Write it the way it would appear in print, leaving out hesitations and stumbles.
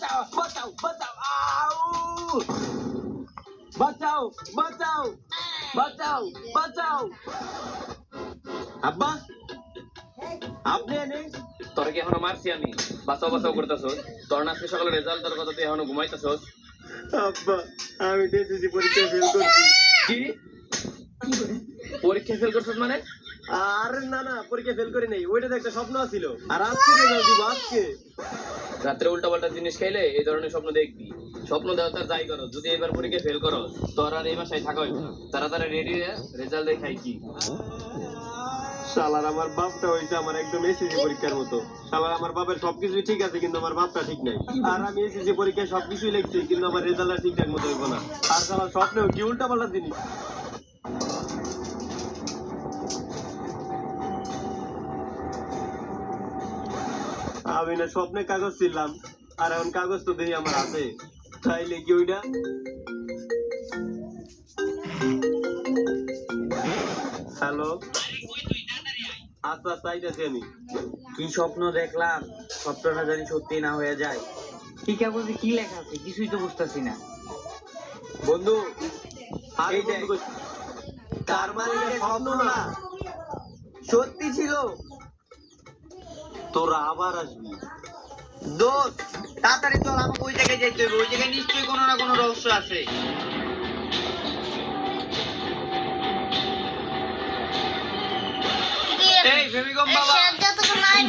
বাঁচাও বাঁচাও বাঁচাও আউ বাঁচাও বাঁচাও বাঁচাও বাঁচাও আব্বা আপনি এনে তোর কি এখনো মারছি আমি বাঁচাও বাঁচাও করতেছস তোর না আজকে সকালে রেজাল্ট তোর কথা তুই এখনো ঘুমাইতেছস আব্বা আমি এসএসসি পরীক্ষায় ফেল করছি কি পরীক্ষা ফেল করছস মানে আরে না না পরীক্ষা ফেল করি নাই ওইটা তো একটা স্বপ্ন ছিল আর আজকে রেজাল্ট দিব আজকে রাত্রে উল্টাপাল্টা জিনিস খাইলে এই ধরনের স্বপ্ন দেখবি স্বপ্ন দেওয়া তার যাই করো যদি এবার পরীক্ষা ফেল করো তোর আর এই বাসায় থাকা হইব না তাড়াতাড়ি রেডি হয়ে রেজাল্ট দেখাই কি শালার আমার বাপটা হইছে আমার একদম এসএসসি পরীক্ষার মতো শালার আমার বাপের সবকিছু ঠিক আছে কিন্তু আমার বাপটা ঠিক নাই আর আমি এসএসসি পরীক্ষায় সবকিছুই লিখছি কিন্তু আমার রেজাল্ট ঠিকঠাক মতো হইব না আর শালার স্বপ্নেও কি উল্টাপাল্টা জিনিস আমি না স্বপ্নে কাগজ ছিলাম আর এখন কাগজ তো দেখি আমার হাতে তাইলে কি ওইটা হ্যালো আচ্ছা চাইতেছি আমি কি স্বপ্ন দেখলাম স্বপ্নটা জানি সত্যি না হয়ে যায় কি কাগজে কি লেখা আছে কিছুই তো বুঝতেছি না বন্ধু এই যে, তার মানে এটা স্বপ্ন না সত্যি ছিল তোরা আবার আসবি দোস্ত তাড়াতাড়ি চল আমাকে ওই জায়গায় যেতে হবে ওই জায়গায় নিশ্চয়ই কোনো না কোনো রহস্য আছে এই ফেমিকম বাবা যতক্ষণ নাই